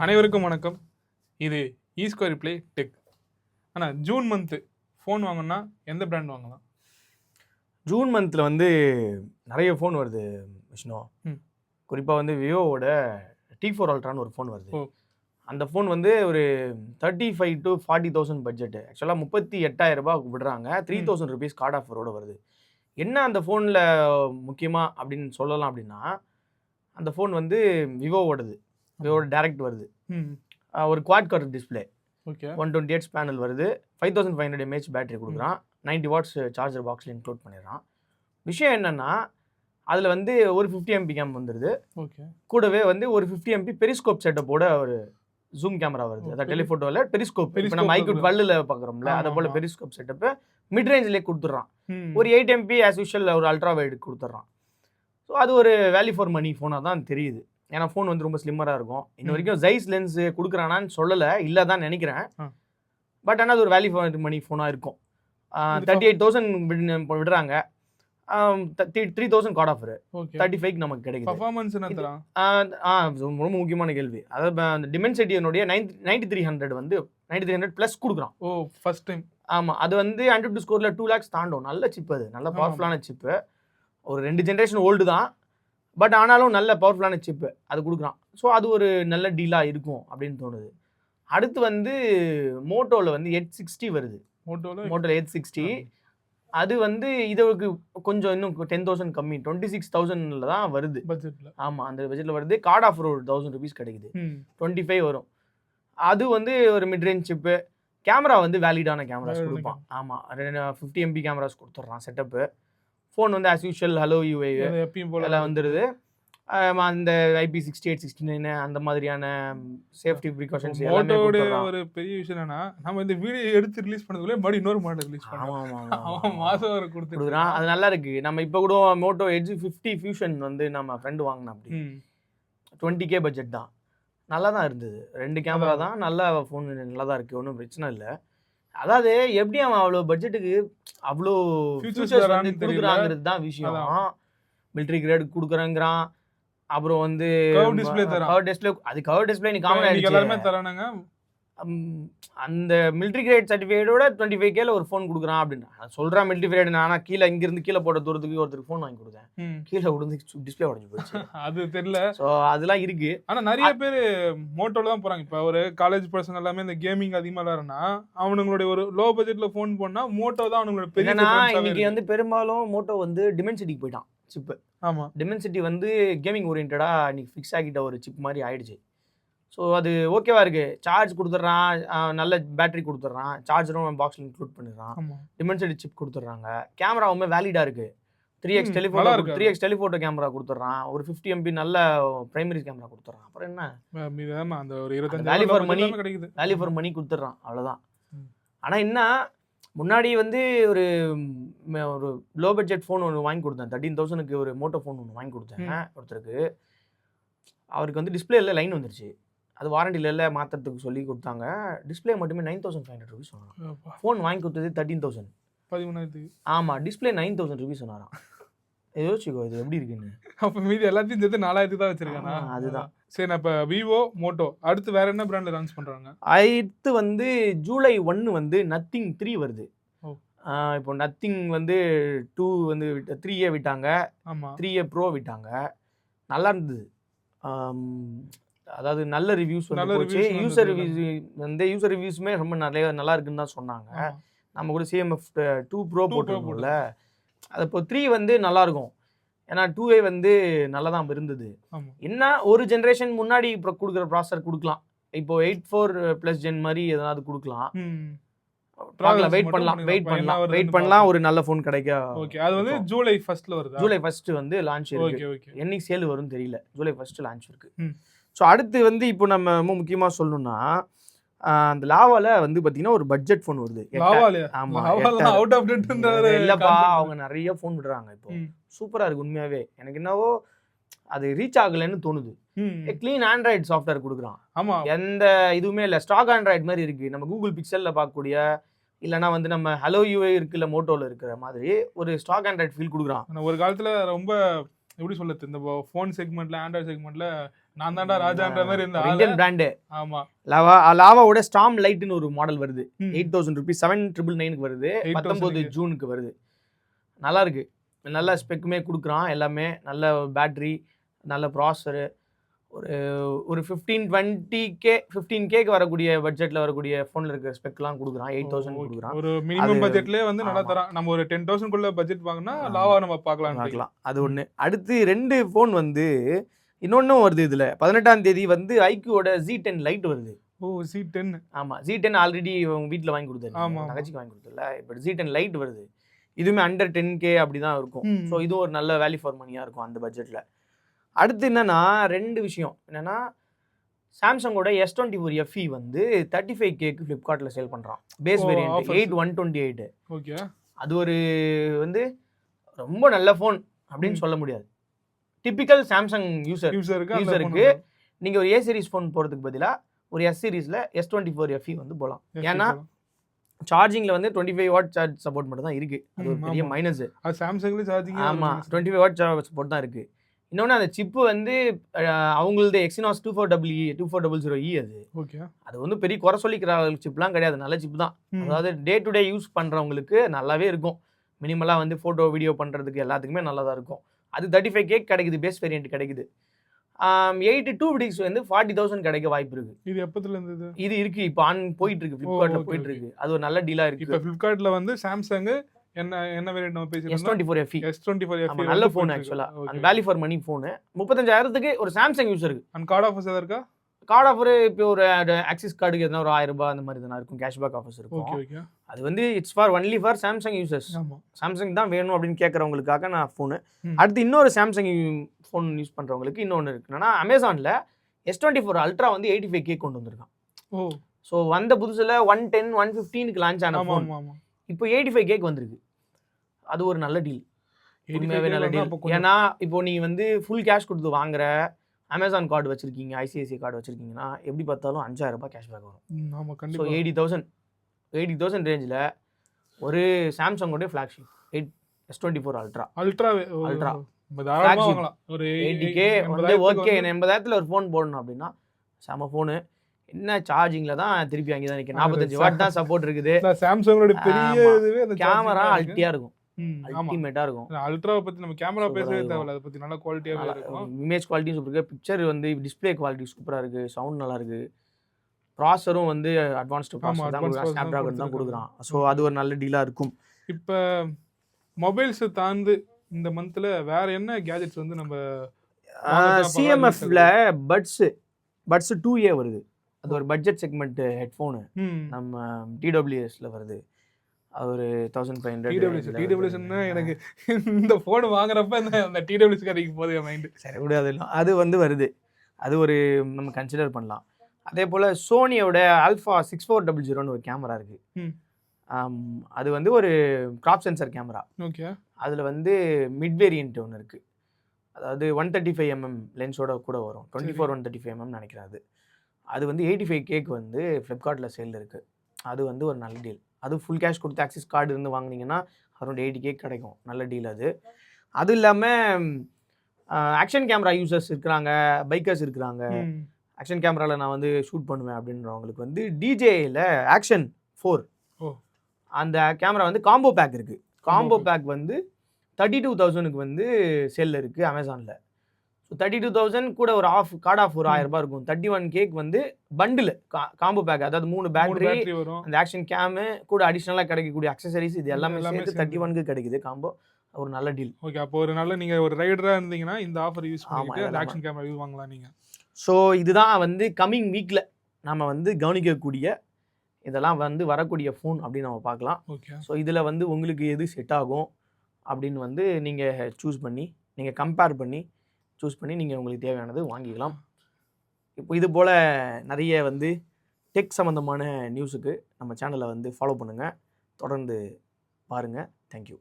அனைவருக்கும் வணக்கம். இது ஸ்கொயர் ப்ளே டெக். ஆனால் ஜூன் மந்த்து ஃபோன் வாங்கினா எந்த பிராண்ட் வாங்கலாம்? ஜூன் மந்தில் வந்து நிறைய ஃபோன் வருது விஷ்ணு. குறிப்பாக வந்து விவோவோட T4 அல்ட்ரான்னு ஒரு ஃபோன் வருது. அந்த ஃபோன் வந்து ஒரு 35,000 to 40,000 பட்ஜெட்டு. ஆக்சுவலாக 38,000 ரூபாய் விடுறாங்க. 3,000 ருபீஸ் கார்டு ஆஃபரோட வருது. என்ன அந்த ஃபோனில் முக்கியமாக அப்படின்னு சொல்லலாம் அப்படின்னா, அந்த ஃபோன் வந்து விவோவோடது. விவோட டேரக்ட் வருது. ஒரு quad colour display, 128 Hz panel வருது. 5500 mAh பேட்டரி கொடுக்குறான். 90 வாட்ஸ் சார்ஜர் பாக்ஸில் இன்க்ளூட் பண்ணிடுறான். விஷயம் என்னன்னா, அதில் வந்து ஒரு 50 MP கேம் வந்துடுது. கூடவே வந்து ஒரு 50 MP பெரிஸ்கோப் செட்டப்போட ஒரு ஜூம் கேமரா வருது. அதாவது டெலிஃபோட்டோவில் பெரிஸ்கோப், இப்போ நம்ம மைக்கு பல்லில் பார்க்குறோம்ல, அதை போல் பெரிஸ்கோப் செட்டப்பு மிட் ரேஞ்சிலே கொடுத்துட்றான். ஒரு 8 MP ஆஸ் யூஷுவல் ஒரு அல்ட்ரா வைடு கொடுத்துட்றான். ஸோ அது ஒரு வேல்யூ ஃபார் மணி ஃபோனாக தான் தெரியுது. ஏன்னா ஃபோன் வந்து ரொம்ப ஸ்லிம்மராக இருக்கும். இன்ன வரைக்கும் ஜைஸ் லென்ஸ் கொடுக்குறானான்னு சொல்லலை, இல்லை தான் நினைக்கிறேன். பட் ஆனால் அது ஒரு வேல்யூ ஃபார் மணி ஃபோனாக இருக்கும். 38,000 விடுறாங்க. 3,000 கார்டு ஆஃபர், 35 நமக்கு கிடைக்குது. பர்ஃபார்மன்ஸ் ரொம்ப முக்கியமான கேள்வி. அதாவது அந்த டிமென்சிட்டியினுடைய 9300 வந்து 9300 ப்ளஸ் கொடுக்குறான். First time. ஆமாம், அது வந்து 100 ஸ்கோரில் 2 lakhs தாண்டும். நல்ல சிப்பு, அது நல்ல பவர்ஃபுல்லான சிப்பு. ஒரு 2 ஜென்ரேஷன் ஓல்டு தான், பட் ஆனாலும் நல்ல பவர்ஃபுல்லான சிப்பு அது கொடுக்குறான். ஸோ அது ஒரு நல்ல டீலாக இருக்கும் அப்படின்னு தோணுது. அடுத்து வந்து மோட்டோவில் வந்து 860 வருது. மோட்டோவில் 860 அது வந்து இதுக்கு கொஞ்சம் இன்னும் 10,000 கம்மி, 26,000 தான் வருது பட்ஜெட்டில். ஆமாம், அந்த பட்ஜெட்டில் வருது. கார்டு ஆஃபர் ஒரு 1,000 ருபீஸ் கிடைக்குது. 25 வரும். அது வந்து ஒரு மிட் ரேஞ்ச் சிப்பு. கேமரா வந்து வேலிடான கேமராஸ் கொடுப்பான். ஆமாம், 50 MP கேமராஸ் கொடுத்துட்றான் செட்டப்பு. ஃபோன் வந்து ஆஸ் யூஷுவல் ஹலோ யூஐ எல்லாம் வந்துடுது. அந்த IP68, 69 அந்த மாதிரியான சேஃப்டி ப்ரிகாஷன்ஸ் எல்லாமே கொடுத்துறான். ஒரு பெரிய விஷயம் என்னன்னா, நம்ம இந்த வீடியோ எடுத்து ரிலீஸ் பண்ணதுக்குள்ளே மறுபடியும் இன்னொரு மாடல் ரிலீஸ் பண்ணுவோம். அவன் மாதம் வர கொடுத்துருக்கான். அது நல்லா இருக்கு. நம்ம இப்போ கூட மோட்டோ எட்ஜ் 50 ஃபியூஷன் வந்து நம்ம ஃப்ரெண்டு வாங்கினா, அப்படி 20K பட்ஜெட் தான். நல்லா தான் இருந்தது. 2 கேமரா தான், நல்ல ஃபோன் நல்லா தான் இருக்குது, ஒன்றும் பிரச்சனை இல்லை. அதாவது எப்படி அவன் அவ்வளோ பட்ஜெட்டுக்கு அவ்வளோ ஃபியூச்சர்ஸ் வந்து கொடுக்குறாங்கிறது தான் விஷயம். மிலிட்ரி கிரேடு கொடுக்குறேங்கிறான். அப்புறம் வந்து கர்வ் டிஸ்ப்ளே, அது கர்வ் டிஸ்ப்ளே நீ காமன் ஆயிடுச்சு. எல்லாரும் தரானுங்க. அந்த மிலிட்ரி கிரேட் சர்டிஃபிகேட்டோட 25K ஒரு ஃபோன் கொடுக்குறான் அப்படின்னு சொல்கிறான். மிலிட்ரி கிரேட் நான் கீழே இங்கிருந்து கீழே போட்ட தூரத்துக்கு ஒருத்தருக்கு ஃபோன் வாங்கி கொடுத்தேன். கீழே விழுந்து டிஸ்பிளே உடஞ்சி போச்சு. அது தெரியல. ஸோ அதெல்லாம் இருக்கு. ஆனால் நிறைய பேர் மோட்டோவில் தான் போகிறாங்க. இப்போ ஒரு காலேஜ் பர்சன் எல்லாமே இந்த கேமிங் அதிகமாக இல்லைன்னா அவனுங்களுடைய ஒரு லோ பட்ஜெட்டில் ஃபோன் போனால் மோட்டோ தான் அவனுங்களோட பெரிய. இன்னைக்கு வந்து பெரும்பாலும் மோட்டோ வந்து டிமென்சிட்டிக்கு போயிட்டான் சிப்பு. ஆமாம், டிமென்சிட்டி வந்து கேமிங் ஓரியன்டாக இன்னைக்கு ஃபிக்ஸ் ஆகிட்ட ஒரு சிப் மாதிரி ஆயிடுச்சு. ஸோ அது ஓகேவா இருக்குது. சார்ஜ் கொடுத்துட்றான், நல்ல பேட்டரி கொடுத்துட்றான், சார்ஜரும் பாக்ஸில் இன்க்ளூட் பண்ணிடுறான், டிமென்சிட்டி சிப் கொடுத்துட்றாங்க. கேமராவுமே வேலிடாக இருக்குது. 3x telephoto camera கொடுத்துட்றான். ஒரு 50 MP நல்ல பிரைமரி கேமரா கொடுத்துட்றான். அப்புறம் என்ன, அந்த ஒரு 25 வேல்யூ ஃபார் மணி கொடுத்துட்றான், அவ்வளோதான். ஆனால் என்ன, முன்னாடி வந்து ஒரு லோ பட்ஜெட் ஃபோன் ஒன்று வாங்கி கொடுத்தேன். 13,000 ஒரு மோட்டோ ஃபோன் ஒன்று வாங்கி கொடுத்தேன் ஒருத்தருக்கு. அவருக்கு வந்து டிஸ்பிளேல லைன் வந்துருச்சு. அது வாரண்டியில் இல்லை, மாற்றுறதுக்கு சொல்லி கொடுத்தாங்க. டிஸ்பிளே மட்டுமே 9,500 ருபீஸ் சொன்னாராம். ஃபோன் வாங்கி கொடுத்தது 13,000. 13,000. ஆமாம், டிஸ்பிளே 9,000 ருபீஸ் சொன்னாராம். யோசிச்சுக்கோ இது எப்படி இருக்குன்னு. அப்போ மீதி எல்லாத்தையும் சேர்த்து 4,000 தான் வச்சிருக்காங்க. அதுதான். சரி, நான் இப்போ விவோ மோட்டோ அடுத்து வேற என்ன பிராண்டில் லான்ச் பண்ணுறாங்க? அடுத்து வந்து ஜூலை 1 வந்து நத்திங் 3 வருது. இப்போ நத்திங் வந்து 2 வந்து 3A விட்டாங்க. ஆமாம், 3A ப்ரோ விட்டாங்க. நல்லா இருந்தது. அதாவது நல்ல ரிவ்யூஸ் வந்து யூசர் ரிவ்யூஸுமே ரொம்ப நல்லா இருக்குன்னு தான் சொன்னாங்க. நம்ம கூட CMF 2 ப்ரோ போட்டிருக்கோம்ல, அது இப்போ 3 வந்து நல்லாயிருக்கும். ஏன்னா 2A வந்து நல்லா தான் இருந்தது. என்ன ஒரு ஜென்ரேஷன் முன்னாடி இப்போ கொடுக்குற ப்ராசஸர் கொடுக்கலாம். இப்போ 84+ ஜென் மாதிரி எதனாவது கொடுக்கலாம். வெயிட் பண்ணலாம் ஒரு நல்ல ஃபோன் கிடைக்க. ஓகே, அது வந்து ஜூலை 1 வருது. ஜூலை 1 வந்து லான்ச் இருக்கு. என்னைக்கு சேல் வரும்னு தெரியல. ஜூலை 1 லான்ச் இருக்கு. ஸோ அடுத்து வந்து இப்போ நம்ம ரொம்ப முக்கியமாக சொல்லணும்னா, அந்த லாவால வந்து பார்த்தீங்கன்னா ஒரு பட்ஜெட் ஃபோன் வருது. இல்லைப்பா, அவங்க நிறைய ஃபோன் விடுறாங்க இப்போ. சூப்பராக இருக்கு உண்மையாகவே. எனக்கு என்னவோ அது ரீச் ஆகலைன்னு தோணுது. க்ளீன் ஆண்ட்ராய்டு சாஃப்ட்வேர் கொடுக்குறான். ஆமாம், எந்த இதுவுமே இல்லை. ஸ்டாக் ஆண்ட்ராய்டு மாதிரி இருக்குது. நம்ம கூகுள் பிக்சலில் பார்க்கக்கூடிய, இல்லைனா வந்து நம்ம ஹலோ யூஐ இருக்குல்ல மோட்டோவில் இருக்கிற மாதிரி ஒரு ஸ்டாக் ஆண்ட்ராய்டு ஃபீல் கொடுக்குறான். ஒரு காலத்தில் ரொம்ப எப்படி சொல்லுது இந்த ஃபோன் செக்மெண்ட்ல ஆண்ட்ராய்ட் செக்மெண்ட்ல நான் தான்டா ராஜான்ற மாதிரி இந்த இந்தியன் பிராண்டு. ஆமா, லாவாவோட ஸ்டார்ம் லைட்னு ஒரு மாடல் வருது, 8000 rupees 7999 வருது, 19 ஜூனுக்கு வருது. நல்லா இருக்கு, நல்ல ஸ்பெக்குமே கொடுக்குறான், எல்லாமே நல்ல பேட்டரி, நல்ல ப்ராசஸரு. ஒரு 15K வரக்கூடிய பட்ஜெட்ல வரக்கூடிய ஃபோன்ல இருக்கிற ஸ்பெக்லாம் கொடுக்குறான், 8000 கொடுக்குறான். ஒரு மினிமம் பட்ஜெட்லயே வந்து நல்லா தரான். நம்ம ஒரு 10,000 குள்ள பட்ஜெட் வாங்கினா லாவா நம்ம பார்க்கலாம். அது ஒன்று. அடுத்து 2 ஃபோன் வந்து இன்னொன்னும் வருது. இதில் 18ஆம் தேதி வந்து ஐக்யூவோட Z10 லைட் வருது. ஓ, Z10. ஆமாம், Z10 ஆல்ரெடி உங்க வீட்டில் வாங்கி கொடுத்தாரு, தங்கச்சிக்கு வாங்கி கொடுத்தல. இப்போ Z10 லைட் வருது. இதுவுமே அண்டர் 10K அப்படி தான் இருக்கும். ஸோ இது ஒரு நல்ல வேல்யூ ஃபார் மணியாக இருக்கும் அந்த பட்ஜெட்டில். அடுத்து என்னன்னா 2 விஷயம் என்னன்னா, சாம்சங்கோட S24 FE வந்து 35Kக்கு ஃப்ளிப்கார்ட்டில் சேல் பண்ணுறான். Base variant 8128. ஓகே, அது ஒரு வந்து ரொம்ப நல்ல ஃபோன் அப்படின்னு சொல்ல முடியாது. டிபிக்கல் சாம்சங் யூசருக்கு நீங்கள் ஒரு A சீரிஸ் ஃபோன் போகிறதுக்கு பதிலாக ஒரு S சீரிஸில் S24 FE வந்து போகலாம். ஏன்னா சார்ஜிங்கில் வந்து 25 வாட் சார்ஜ் சப்போர்ட் மட்டும் தான் இருக்குது. அது ஒரு பெரிய மைனஸ். சாம்சங்ல சார்ஜிங் ஆமாம், 25 வாட் சார்ஜ் சப்போர்ட் தான் இருக்குது. இன்னொன்று அந்த சிப்பு வந்து அவங்களது Exynos 2400E அது. ஓகே, அது வந்து பெரிய குறை சொல்லிக்கிற சிப்லாம் கிடையாது, நல்ல சிப் தான். அதாவது டே டு டே யூஸ் பண்ணுறவங்களுக்கு நல்லாவே இருக்கும். மினிமலாக வந்து ஃபோட்டோ வீடியோ பண்ணுறதுக்கு எல்லாத்துக்குமே நல்லா தான் இருக்கும். அது 35K கிடைக்குது, பேஸ் வேரியன்ட் கிடைக்குது. 82 பிடிக்ஸ் வந்து 40,000 கிடைக்க வாய்ப்பு இருக்கு. இது எப்பத்துல இருந்தது? இது இருக்கு, இப்போ ஆன் போயிட்டு இருக்கு, ஃப்ளிப்கார்ட்ல போயிட்டு இருக்கு. அது ஒரு நல்ல டீலா இருக்கு. இப்போ ஃப்ளிப்கார்ட்ல வந்து சாம்சங் என்ன வேரியன்ட் நம்ம பேசிட்டோம்? S24 FE. S24 FE நல்ல ஃபோன் ஆக்சுவலா. அந்த வேல்யூ ஃபார் மணி ஃபோன் 35,000க்கு ஒரு சாம்சங் யூசருக்கு. அண்ட் கார்டு ஆஃபர்ஸ் எதா இருக்கா? கார்டு ஆஃபர் இப்போ ஒரு ஆக்சிஸ் கார்டுக்கு எதனா ஒரு 1000 ரூபாய் அந்த மாதிரி தான் இருக்கும், கேஷ்பேக் ஆஃபர்ஸ் இருக்கும். ஓகே, அது வந்து it's for only for Samsung users. Samsung தான் வேணும் அப்படின்னு கேட்குறவங்களுக்காக நான் ஃபோனு. அடுத்து இன்னொரு சாம்சங் ஃபோன் யூஸ் பண்ணுறவங்களுக்கு இன்னொன்று இருக்குன்னா, அமேசானில் S24 அல்ட்ரா வந்து 85K கொண்டு வந்திருக்கான். ஓ, ஸோ வந்த புதுசில் 110 115க்கு லான்ச் ஆன ஃபோன் இப்போ 85Kக்கு வந்திருக்கு. அது ஒரு நல்ல டீல், உண்மையாகவே நல்ல டீல். ஏன்னா இப்போ நீங்கள் வந்து ஃபுல் கேஷ் கொடுத்து வாங்குற அமேசான் கார்டு வச்சிருக்கீங்க, ICICI கார்டு வச்சிருக்கீங்கன்னா எப்படி பார்த்தாலும் 5,000 ரூபாய் கேஷ்பேக் வரும். ஸோ 80,000 ரேஞ்சில் ஒரு சாம்சங்கோடைய ஃப்ளாக்ஷிப் S24 அல்ட்ரா ஒரு 80K வந்து ஓகே. 80,000 ஒரு ஃபோன் போடணும் அப்படின்னா செம ஃபோனு. என்ன சார்ஜிங்ல தான் திருப்பி வாங்கி தான் நிற்கும். 45 வாட் தான் சப்போர்ட் இருக்குது. சாம்சங்கோட பெரிய இதுவே அந்த கேமரா அல்ட்டியா இருக்கும், அல்டிமேட்டா இருக்கும். அல்ட்ராவை பத்தி நம்ம கேமரா பேசவே தேவையில்ல, அதை பத்தி நல்ல குவாலிட்டியாவே இருக்கும். இமேஜ் குவாலிட்டி சூப்பரா இருக்கு, பிக்சர் வந்து டிஸ்ப்ளே குவாலிட்டி சூப்பரா இருக்கு, சவுண்ட் நல்லா இருக்கு. ப்ராசஸரும் வந்து அட்வான்ஸ்டு ப்ராசஸர் தான் கொடுக்குறான், ஸ்னாப்டிராகன் தான் கொடுக்குறான். ஸோ அது ஒரு நல்ல டீலா இருக்கும். இப்போ மொபைல்ஸ் தாந்து இந்த மந்த்ல வேற என்ன கேஜெட்ஸ் வந்து நம்ம CMFல பட்ஸ் 2A வருது. அது ஒரு பட்ஜெட் செக்மெண்ட் ஹெட்ஃபோனு, நம்ம TWSல வருது. அது ஒரு 1500. TWS எனக்கு இந்த ஃபோன் வாங்குறப்ப அந்த TWS கதைக்கு போகுது என் மைண்டு. சரி விடாது, அது வந்து வருது. அது ஒரு நம்ம கன்சிடர் பண்ணலாம். அதே போல் சோனியோட ஆல்ஃபா 6400 ஒரு கேமரா இருக்கு. அது வந்து ஒரு கிராப் சென்சர் கேமரா. ஓகே, அதில் வந்து மிட் வேரியன்ட் ஒன்று இருக்குது. அதாவது 135mm லென்ஸோட கூட வரும், 24-135mm நினைக்கிறாது. அது வந்து 85Kக்கு வந்து ஃப்ளிப்கார்ட்டில் சேல் இருக்குது. அது வந்து ஒரு நல்ல டீல். அது ஃபுல் கேஷ் கொடுத்து ஆக்சிஸ் கார்டு இருந்து வாங்கினீங்கன்னா அரௌண்ட் 80K கிடைக்கும், நல்ல டீல் அது. அதுவும் இல்லாமல் ஆக்ஷன் கேமரா யூசர்ஸ் இருக்கிறாங்க, பைக்கர்ஸ் இருக்கிறாங்க. ஆக்ஷன் கேமராவில் நான் வந்து ஷூட் பண்ணுவேன் அப்படின்றவங்களுக்கு வந்து DJIல ஆக்ஷன் 4 அந்த கேமரா வந்து காம்போ பேக் இருக்குது. காம்போ பேக் வந்து 32,000க்கு வந்து சேலில் இருக்குது அமேசானில். ஸோ 32,000 கூட ஒரு கார்டு ஆஃப் ஒரு 1000 ரூபாய் இருக்கும். 31Kக்கு வந்து பண்டில் காம்போ பேக், அதாவது 3 பேட்டரி வரும், அந்த ஆக்ஷன் கேமு கூட அடிஷ்னலாக கிடைக்கக்கூடிய அக்சசரிஸ் இது எல்லாமே சேர்த்து 31க்கு கிடைக்குது காம்போ. ஒரு நல்ல டீல். ஓகே, அப்போ ஒரு நல்ல நீங்கள் ஒரு ரைடராக இருந்தீங்கன்னா இந்த ஆஃபர் யூஸ் பண்ணிட்டு அந்த ஆக்ஷன் கேமரா யூஸ் வாங்கலாம் நீங்கள். ஸோ இதுதான் வந்து கம்மிங் வீக்கில் நம்ம வந்து கவனிக்கக்கூடிய இதெல்லாம் வந்து வரக்கூடிய ஃபோன் அப்படின்னு நம்ம பார்க்கலாம். ஓகே, ஸோ இதில் வந்து உங்களுக்கு எது செட் ஆகும் அப்படின்னு வந்து நீங்கள் சூஸ் பண்ணி, நீங்கள் கம்பேர் பண்ணி சூஸ் பண்ணி நீங்கள் உங்களுக்கு தேவையானது வாங்கிக்கலாம். இப்போ இது போல் நிறைய வந்து டெக் சம்மந்தமான நியூஸுக்கு நம்ம சேனலை வந்து ஃபாலோ பண்ணுங்கள், தொடர்ந்து பாருங்கள். தேங்க்யூ.